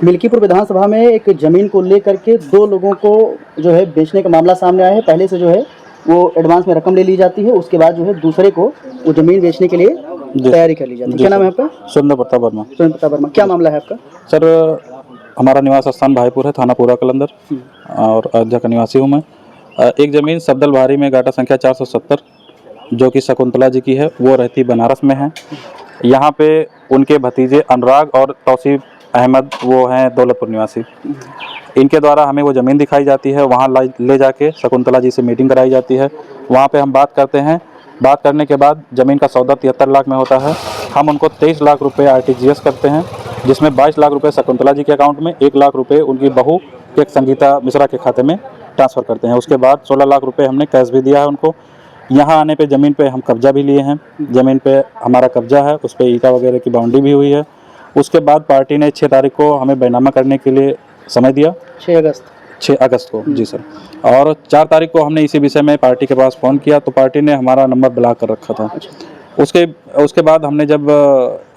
मिल्कीपुर विधानसभा में एक ज़मीन को लेकर के 2 लोगों को जो है बेचने का मामला सामने आया है। पहले से जो है वो एडवांस में रकम ले ली जाती है, उसके बाद जो है दूसरे को वो ज़मीन बेचने के लिए तैयारी कर ली जाती है। क्या नाम है आपका? सुरेंद्र प्रताप वर्मा। सुरेंद्र प्रताप वर्मा। क्या मामला है आपका? सर, हमारा निवास स्थान भाईपुर है, थाना पूरा कलंदर, और अयोध्या का निवासी हूँ मैं। एक ज़मीन सफदल बारी में गाटा संख्या 470 जो कि शकुंतला जी की है, वो रहती बनारस में है। यहाँ पे उनके भतीजे अनुराग और तौसीफ अहमद वो हैं दौलतपुर निवासी। इनके द्वारा हमें वो ज़मीन दिखाई जाती है, वहाँ ले जाके शकुंतला जी से मीटिंग कराई जाती है। वहाँ पे हम बात करते हैं। बात करने के बाद ज़मीन का सौदा 73 लाख में होता है। हम उनको 23 लाख रुपए RTGS करते हैं, जिसमें 22 लाख रुपए शकुंतला जी के अकाउंट में, 1 लाख रुपए उनकी बहू एक संगीता मिश्रा के खाते में ट्रांसफ़र करते हैं। उसके बाद 16 लाख रुपए हमने कैश भी दिया है उनको। यहाँ आने पे ज़मीन पे हम कब्जा भी लिए हैं। ज़मीन पे हमारा कब्जा है, उस पर ईटा वगैरह की बाउंड्री भी हुई है। उसके बाद पार्टी ने 6 तारीख को हमें बैनामा करने के लिए समय दिया, 6 अगस्त को। जी सर। और 4 तारीख को हमने इसी विषय में पार्टी के पास फ़ोन किया, तो पार्टी ने हमारा नंबर ब्लॉक कर रखा था। उसके बाद हमने जब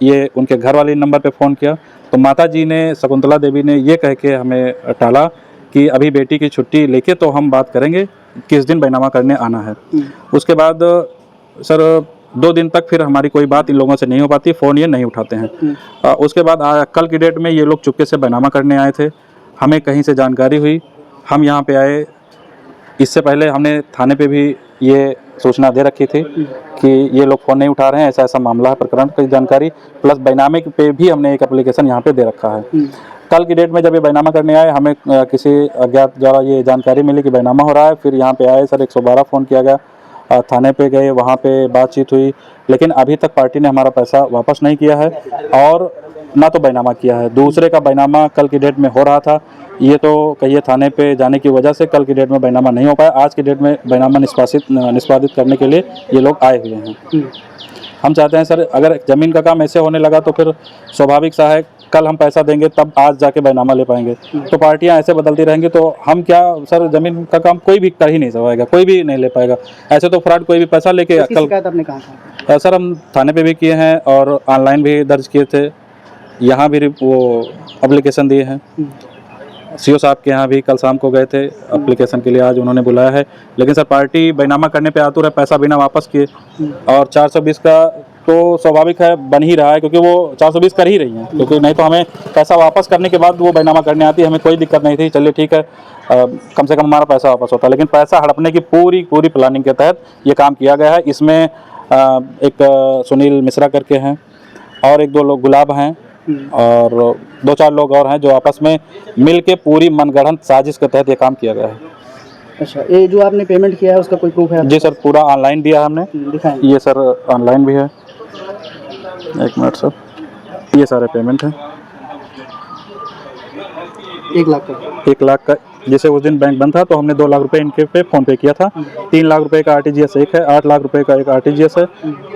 ये उनके घर वाले नंबर पे फ़ोन किया, तो माता जी ने, शकुंतला देवी ने ये कह के हमें टाला कि अभी बेटी की छुट्टी लेके तो हम बात करेंगे किस दिन बैनामा करने आना है। उसके बाद सर 2 दिन तक फिर हमारी कोई बात इन लोगों से नहीं हो पाती, फ़ोन ये नहीं उठाते हैं। उसके बाद कल की डेट में ये लोग चुपके से बैनामा करने आए थे। हमें कहीं से जानकारी हुई, हम यहाँ पे आए। इससे पहले हमने थाने पे भी ये सूचना दे रखी थी कि ये लोग फ़ोन नहीं उठा रहे हैं, ऐसा ऐसा मामला है, प्रकरण की जानकारी प्लस बैनामे पे भी हमने एक एप्लीकेशन यहाँ पे दे रखा है। कल की डेट में जब ये बैनामा करने आए, हमें किसी अज्ञात द्वारा ये जानकारी मिली कि बैनामा हो रहा है। फिर यहाँ पे आए सर, 112 फ़ोन किया गया, थाने पे गए, वहाँ पे बातचीत हुई, लेकिन अभी तक पार्टी ने हमारा पैसा वापस नहीं किया है और ना तो बैनामा किया है। दूसरे का बैनामा कल की डेट में हो रहा था, ये तो कहिए थाने पे जाने की वजह से कल की डेट में बैनामा नहीं हो पाया। आज की डेट में बैनामा निष्पादित करने के लिए ये लोग आए हुए हैं। हम चाहते हैं सर, अगर ज़मीन का काम ऐसे होने लगा तो फिर स्वाभाविक सा है, कल हम पैसा देंगे तब आज जाके बैनामा ले पाएंगे। तो पार्टियां ऐसे बदलती रहेंगी तो हम क्या सर, ज़मीन का काम कोई भी कर ही नहीं पाएगा, कोई भी नहीं ले पाएगा। ऐसे तो फ्रॉड कोई भी पैसा लेके कल। शिकायत आपने कहा? सर हम थाने पे भी किए हैं और ऑनलाइन भी दर्ज किए थे, यहाँ भी वो एप्लीकेशन दिए हैं। CO साहब के यहाँ भी कल शाम को गए थे एप्लीकेशन के लिए, आज उन्होंने बुलाया है। लेकिन सर पार्टी बैनामा करने पे आतुर है, पैसा बिना वापस किए। और 420 का तो स्वाभाविक है बन ही रहा है, क्योंकि वो 420 कर ही रही हैं, क्योंकि नहीं तो हमें पैसा वापस करने के बाद वो बैनामा करने आती, हमें कोई दिक्कत नहीं थी। चलिए ठीक है, कम से कम हमारा पैसा वापस होता। लेकिन पैसा हड़पने की पूरी प्लानिंग के तहत ये काम किया गया है। इसमें एक सुनील मिश्रा करके हैं और 1-2 लोग गुलाब हैं और 2-4 लोग और हैं जो आपस में मिल के पूरी मनगढ़ंत साजिश के तहत ये काम किया गया है। अच्छा, ये जो आपने पेमेंट किया है उसका कोई प्रूफ है? जी सर, पूरा ऑनलाइन दिया हमने। दिखाएं। ये सर ऑनलाइन भी है, 1 मिनट सर, ये सारे पेमेंट है। 1 लाख का? 1 लाख का। जैसे उस दिन बैंक बंद था तो हमने 2 लाख रुपए इनके पे फ़ोन पे किया था। 3 लाख रुपए का RTGS एक है, 8 लाख रुपए का एक RTGS है।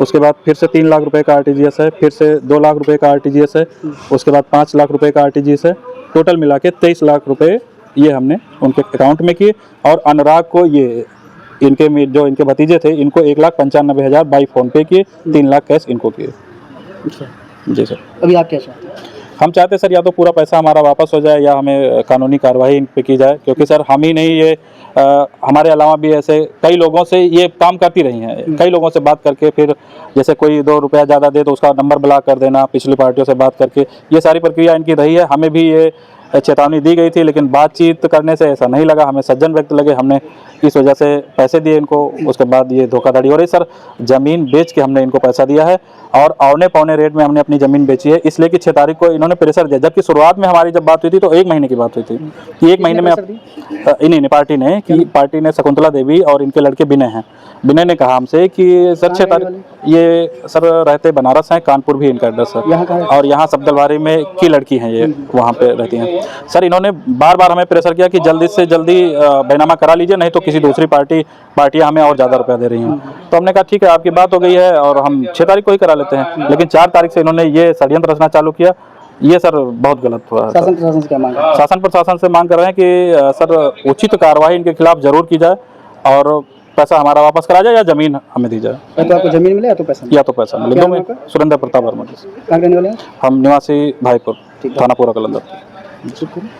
उसके बाद फिर से 3 लाख रुपए का RTGS है, फिर से 2 लाख रुपए का RTGS है, उसके बाद 5 लाख रुपए का RTGS है। टोटल मिला के 23 लाख रुपए ये हमने उनके अकाउंट में किए। और अनुराग को ये जो इनके भतीजे थे, इनको 1,95,000 बाई फ़ोन पे किए, 3 लाख कैश इनको किए। जी सर। अभी आप क्या चाहते हैं? हम चाहते हैं सर, या तो पूरा पैसा हमारा वापस हो जाए या हमें कानूनी कार्रवाई इन पे की जाए, क्योंकि सर हम ही नहीं, ये हमारे अलावा भी ऐसे कई लोगों से ये काम करती रही हैं। कई लोगों से बात करके फिर जैसे कोई 2 रुपया ज़्यादा दे तो उसका नंबर ब्लॉक कर देना, पिछली पार्टियों से बात करके, ये सारी प्रक्रिया इनकी रही है। हमें भी ये चेतावनी दी गई थी, लेकिन बातचीत करने से ऐसा नहीं लगा, हमें सज्जन व्यक्ति लगे, हमने इस वजह से पैसे दिए इनको। उसके बाद ये धोखाधड़ी हो रही। सर ज़मीन बेच के हमने इनको पैसा दिया है और औने पौने रेट में हमने अपनी ज़मीन बेची है, इसलिए कि 6 तारीख को इन्होंने प्रेशर दिया। जबकि शुरुआत में हमारी जब बात हुई थी तो 1 महीने की बात हुई थी कि 1 महीने में इन्हीं पार्टी ने शकुंतला देवी और इनके लड़के विनय ने कहा हमसे कि सर 6 तारीख, ये सर रहते बनारस हैं, कानपुर भी इनका एड्रेस है, और यहाँ सफदलबारी में की लड़की हैं, ये वहाँ पे रहती हैं। सर इन्होंने बार हमें प्रेशर किया कि जल्दी से जल्दी बैनामा करा लीजिए, नहीं तो किसी दूसरी पार्टियां हमें और ज़्यादा रुपया दे रही हैं। तो हमने कहा ठीक है, आपकी बात हो गई है और हम 6 तारीख को ही करा लेते हैं। लेकिन 4 तारीख से इन्होंने ये षड्यंत्र रचना चालू किया। ये सर बहुत गलत हुआ। शासन प्रशासन से क्या मांग? शासन प्रशासन से मांग कर रहे हैं कि सर उचित कार्रवाई इनके खिलाफ जरूर की जाए और पैसा हमारा वापस करा जाए या ज़मीन हमें दी जाए। या तो आपको ज़मीन मिले या तो पैसा मिले। सुरेंद्र प्रताप वर्मा। कहाँ रहने वाले हैं? हम निवासी भाईपुर, थाना पूरा कलंदर। शुक्र